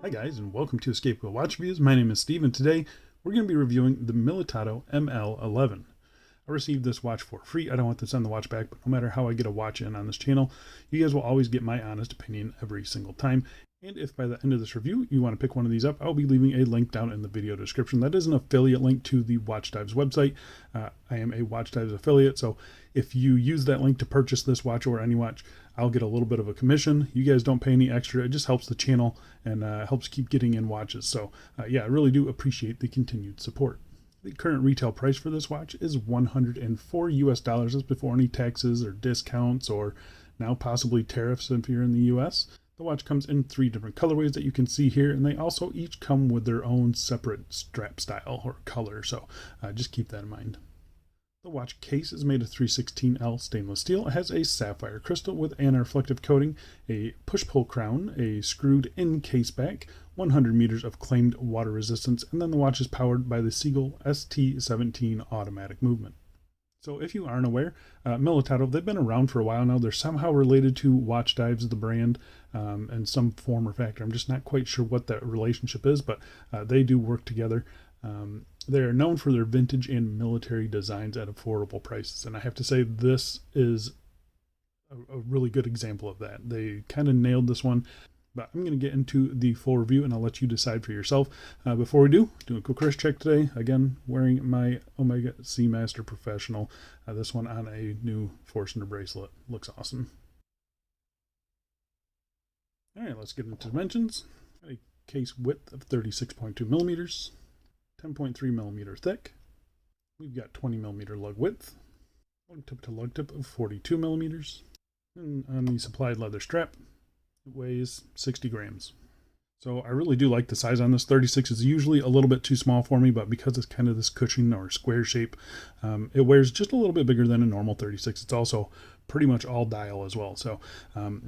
Hi guys, and welcome to Escape with Watch Reviews. My name is Steve, and today we're going to be reviewing the Militado ML11. I received this watch for free. I don't want to send the watch back, but no matter how I get a watch in on this channel, you guys will always get my honest opinion every single time. And if by the end of this review you want to pick one of these up, I'll be leaving a link down in the video description. That is an affiliate link to the Watch Dives website. I am a Watch Dives affiliate, so if you use that link to purchase this watch or any watch, I'll get a little bit of a commission. You guys don't pay any extra. It just helps the channel and helps keep getting in watches. So yeah, I really do appreciate the continued support. The current retail price for this watch is $104 US. That's before any taxes or discounts or now possibly tariffs if you're in the US. The watch comes in 3 different colorways that you can see here, and they also each come with their own separate strap style or color, so just keep that in mind. The watch case is made of 316L stainless steel. It has a sapphire crystal with anti-reflective coating, a push-pull crown, a screwed-in case back, 100 meters of claimed water resistance, and then the watch is powered by the Seagull ST17 automatic movement. So if you aren't aware, Militado, they've been around for a while now. They're somehow related to Watch Dives, the brand, in some form or factor. I'm just not quite sure what that relationship is, but they do work together. They are known for their vintage and military designs at affordable prices. And I have to say, this is a really good example of that. They kind of nailed this one. But I'm going to get into the full review, and I'll let you decide for yourself. Before we do a quick wrist check today. Again, wearing my Omega Seamaster Professional. This one on a new Forstner bracelet. Looks awesome. All right, let's get into dimensions. Got a case width of 36.2 millimeters, 10.3 millimeter thick. We've got 20 millimeter lug width, lug tip to lug tip of 42 millimeters. And on the supplied leather strap, it weighs 60 grams. So I really do like the size on this. 36 is usually a little bit too small for me, but because it's kind of this cushion or square shape, it wears just a little bit bigger than a normal 36. It's also pretty much all dial as well. So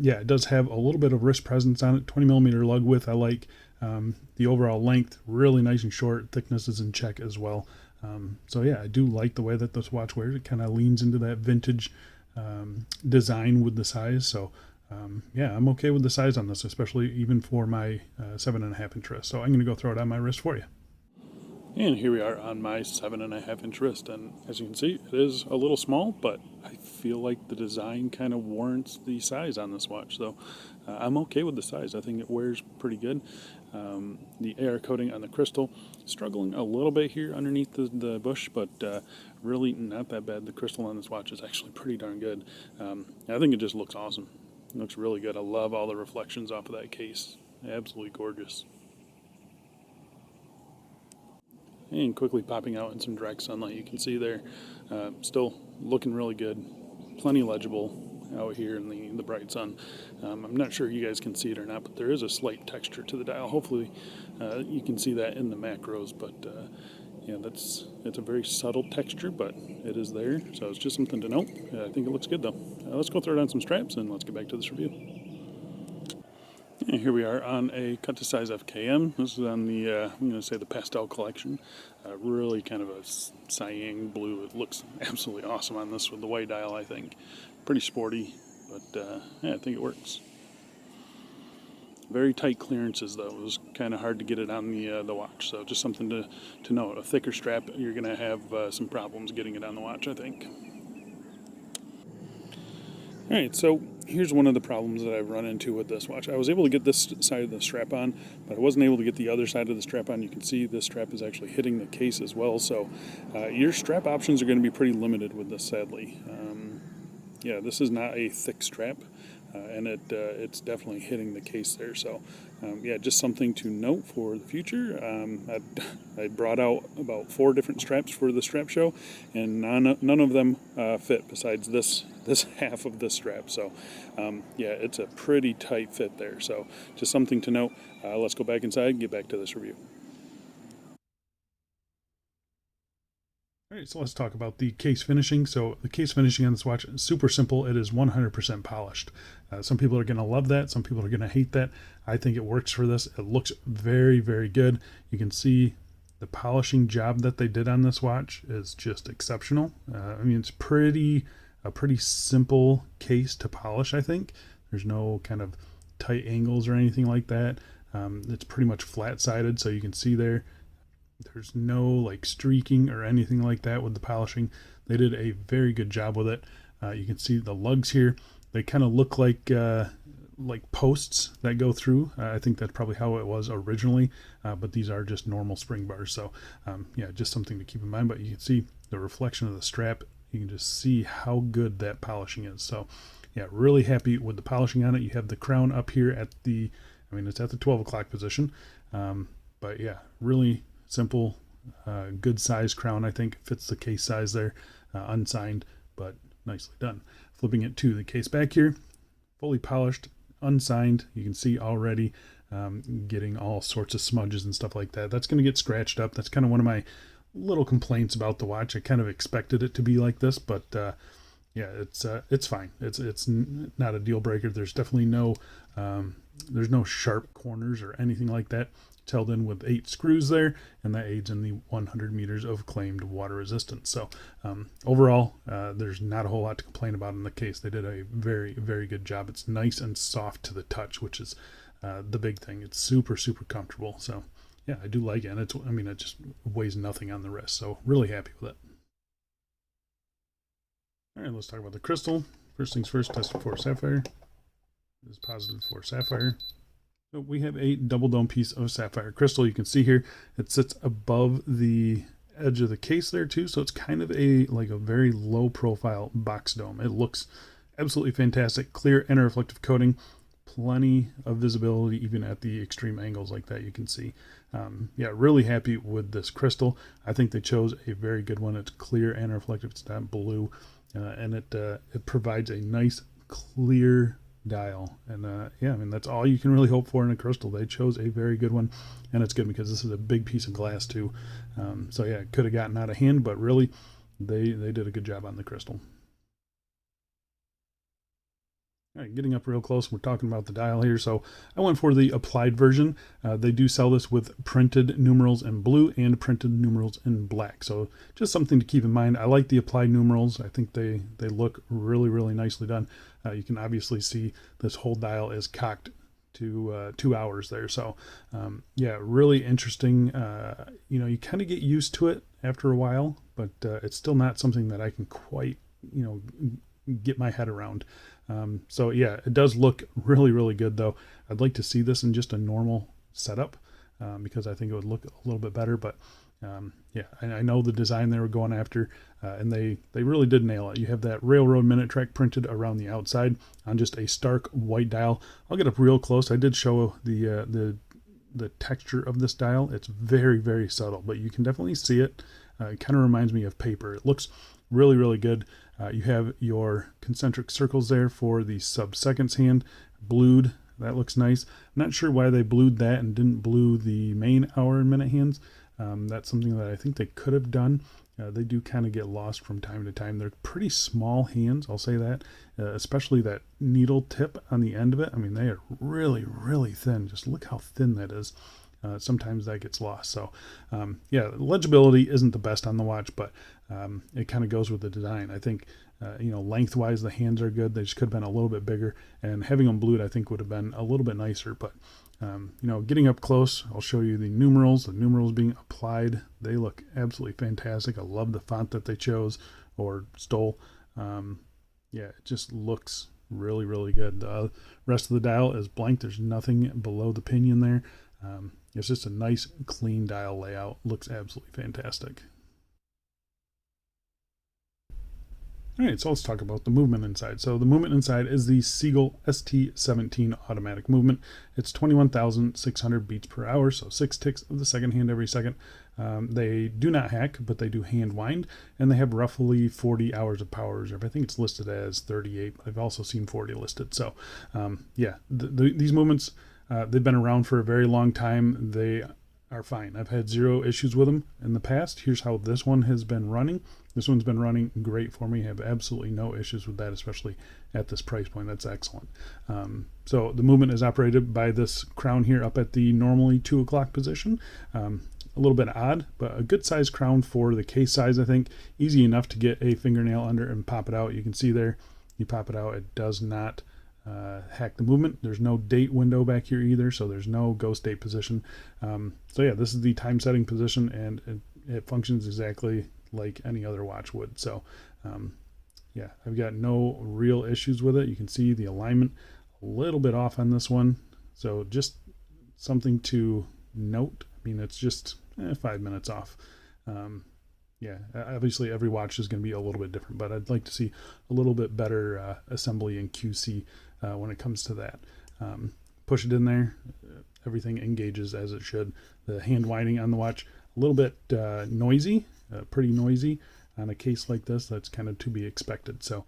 yeah, it does have a little bit of wrist presence on it. 20 millimeter lug width. I like the overall length, really nice and short. Thickness is in check as well. So yeah, I do like the way that this watch wears. It kind of leans into that vintage design with the size. So yeah, I'm okay with the size on this, especially even for my 7.5 inch wrist. So I'm going to go throw it on my wrist for you. And here we are on my 7.5 inch wrist, and as you can see, it is a little small, but I feel like the design kind of warrants the size on this watch. So I'm okay with the size. I think it wears pretty good. The air coating on the crystal, struggling a little bit here underneath the bush, but really not that bad. The crystal on this watch is actually pretty darn good. I think it just looks awesome. It looks really good. I love all the reflections off of that case. Absolutely gorgeous. And quickly popping out in some direct sunlight, you can see there. Still looking really good. Plenty legible out here in the bright sun. I'm not sure you guys can see it or not, but there is a slight texture to the dial. Hopefully you can see that in the macros, but yeah, it's a very subtle texture, but it is there, so it's just something to note. I think it looks good though. Let's go throw it on some straps and let's get back to this review. And here we are on a cut to size FKM. This is on the, I'm going to say the pastel collection. Really kind of a cyan blue. It looks absolutely awesome on this with the white dial, I think. Pretty sporty, but yeah, I think it works. Very tight clearances though. It was kind of hard to get it on the watch, so just something to note. A thicker strap, you're going to have some problems getting it on the watch, I think. Alright, so here's one of the problems that I've run into with this watch. I was able to get this side of the strap on, but I wasn't able to get the other side of the strap on. You can see this strap is actually hitting the case as well, so your strap options are going to be pretty limited with this, sadly. Yeah, this is not a thick strap, and it's definitely hitting the case there, so yeah, just something to note for the future. I brought out about 4 different straps for the strap show, and none of them fit besides this half of the strap. So yeah, it's a pretty tight fit there, so just something to note. Let's go back inside and get back to this review. All right, so let's talk about the case finishing. So the case finishing on this watch is super simple. It is 100% polished. Some people are going to love that. Some people are going to hate that. I think it works for this. It looks very, very good. You can see the polishing job that they did on this watch is just exceptional. I mean, it's a pretty simple case to polish, I think. There's no kind of tight angles or anything like that. It's pretty much flat sided, so you can see there's no like streaking or anything like that with the polishing. They did a very good job with it. You can see the lugs here. They kind of look like posts that go through. I think that's probably how it was originally, but these are just normal spring bars. So yeah, just something to keep in mind. But you can see the reflection of the strap. You can just see how good that polishing is. So yeah, really happy with the polishing on it. You have the crown up here at the, it's at the 12 o'clock position. But yeah, really simple, good size crown. I think fits the case size there, unsigned, but nicely done. Flipping it to the case back here, fully polished, unsigned. You can see already getting all sorts of smudges and stuff like that. That's going to get scratched up. That's kind of one of my little complaints about the watch. I kind of expected it to be like this, but yeah, it's fine. It's not a deal breaker. There's definitely there's no sharp corners or anything like that. It's held in with 8 screws there, and that aids in the 100 meters of claimed water resistance. So overall, there's not a whole lot to complain about in the case. They did a very, very good job. It's nice and soft to the touch, which is the big thing. It's super, super comfortable. So yeah, I do like it. And it just weighs nothing on the wrist. So really happy with it. All right, let's talk about the crystal. First things first, tested for sapphire. This is positive for sapphire. So we have a double dome piece of sapphire crystal. You can see here it sits above the edge of the case there too, so it's kind of like a very low profile box dome. It looks absolutely fantastic. Clear anti-reflective coating, plenty of visibility even at the extreme angles like that. You can see yeah, really happy with this crystal. I think they chose a very good one. It's clear anti-reflective, it's not blue, and it provides a nice clear dial. And yeah, that's all you can really hope for in a crystal. They chose a very good one, and it's good because this is a big piece of glass too. So yeah, it could have gotten out of hand, but really they did a good job on the crystal. All right, getting up real close, we're talking about the dial here. So I went for the applied version. They do sell this with printed numerals in blue and printed numerals in black. So just something to keep in mind. I like the applied numerals. I think they look really, really nicely done. You can obviously see this whole dial is cocked to 2 hours there. So yeah, really interesting. You kind of get used to it after a while, but it's still not something that I can quite, get my head around. So yeah, it does look really, really good though. I'd like to see this in just a normal setup because I think it would look a little bit better, but yeah, I know the design they were going after, and they really did nail it. You have that railroad minute track printed around the outside on just a stark white dial. I'll get up real close. I did show the texture of this dial. It's very, very subtle, but you can definitely see it. It kind of reminds me of paper. It looks really, really good. You have your concentric circles there for the sub-seconds hand, blued. That looks nice. I'm not sure why they blued that and didn't blue the main hour and minute hands. That's something that I think they could have done. They do kind of get lost from time to time. They're pretty small hands, I'll say that, especially that needle tip on the end of it. They are really, really thin. Just look how thin that is. Sometimes that gets lost. So yeah, legibility isn't the best on the watch, but it kind of goes with the design. I think lengthwise the hands are good. They just could have been a little bit bigger, and having them blued I think would have been a little bit nicer. But getting up close, I'll show you the numerals being applied. They look absolutely fantastic. I love the font that they chose or stole. Yeah, it just looks really, really good. The rest of the dial is blank. There's nothing below the pinion there. It's just a nice clean dial layout. Looks absolutely fantastic. All right, so let's talk about the movement inside. So the movement inside is the Seagull ST17 automatic movement. It's 21,600 beats per hour, so 6 ticks of the second hand every second. They do not hack, but they do hand wind, and they have roughly 40 hours of power reserve. I think it's listed as 38, but I've also seen 40 listed. So yeah, these movements, they've been around for a very long time. They are fine. I've had 0 issues with them in the past. Here's how this one has been running. This one's been running great for me. I have absolutely no issues with that, especially at this price point. That's excellent. So the movement is operated by this crown here up at the normally 2 o'clock position. A little bit odd, but a good size crown for the case size, I think. Easy enough to get a fingernail under and pop it out. You can see there, you pop it out. It does not hack the movement. There's no date window back here either, so there's no ghost date position. So yeah, this is the time setting position, and it functions exactly like any other watch would. So yeah, I've got no real issues with it. You can see the alignment a little bit off on this one, so just something to note. I mean, it's just 5 minutes off. Yeah, obviously every watch is going to be a little bit different, but I'd like to see a little bit better assembly and QC when it comes to that. Push it in there, everything engages as it should. The hand winding on the watch, a little bit noisy, pretty noisy on a case like this. That's kind of to be expected. So, all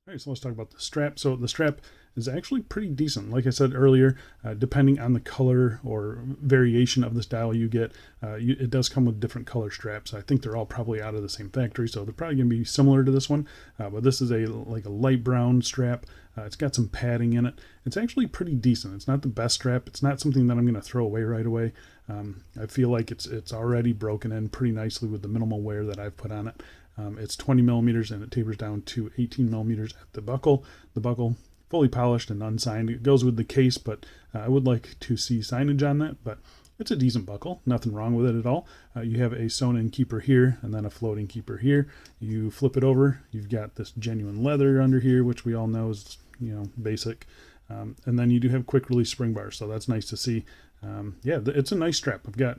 right, so let's talk about the strap. So the strap is actually pretty decent. Like I said earlier, depending on the color or variation of the style you get, it does come with different color straps. I think they're all probably out of the same factory, so they're probably going to be similar to this one. But this is like a light brown strap. It's got some padding in it. It's actually pretty decent. It's not the best strap. It's not something that I'm going to throw away right away. I feel like it's already broken in pretty nicely with the minimal wear that I've put on it. It's 20 millimeters and it tapers down to 18 millimeters at the buckle. The buckle fully polished and unsigned. It goes with the case, but I would like to see signage on that. But it's a decent buckle, nothing wrong with it at all. You have a sewn-in keeper here and then a floating keeper here. You flip it over, you've got this genuine leather under here, which we all know is, you know, basic. And then you do have quick release spring bars, so that's nice to see. Yeah, it's a nice strap. I've got,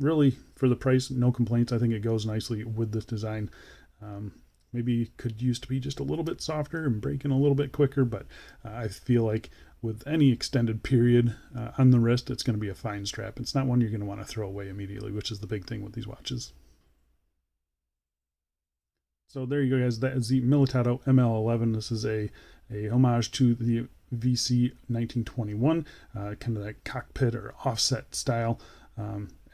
really, for the price, no complaints. I think it goes nicely with this design. Maybe could used to be just a little bit softer and break in a little bit quicker, but I feel like with any extended period on the wrist, it's going to be a fine strap. It's not one you're going to want to throw away immediately, which is the big thing with these watches. So there you go, guys. That is the Militado ML11. This is a homage to the VC 1921, kind of that cockpit or offset style.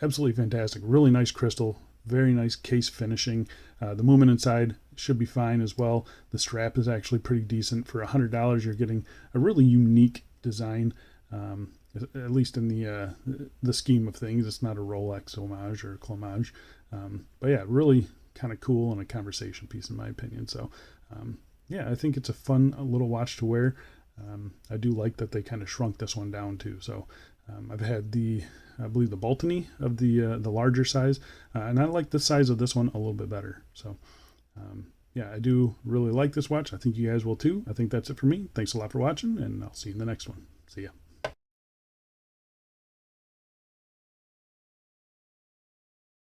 Absolutely fantastic. Really nice crystal. Very nice case finishing. The movement inside should be fine as well. The strap is actually pretty decent. For $100, you're getting a really unique design, at least in the scheme of things. It's not a Rolex homage or a clomage. But yeah, really kind of cool and a conversation piece in my opinion. So yeah, I think it's a fun little watch to wear. I do like that they kind of shrunk this one down too. So I've had I believe the baltany of the larger size, and I like the size of this one a little bit better. So yeah, I do really like this watch. I think you guys will too. I think that's it for me. Thanks a lot for watching, and I'll see you in the next one. See ya.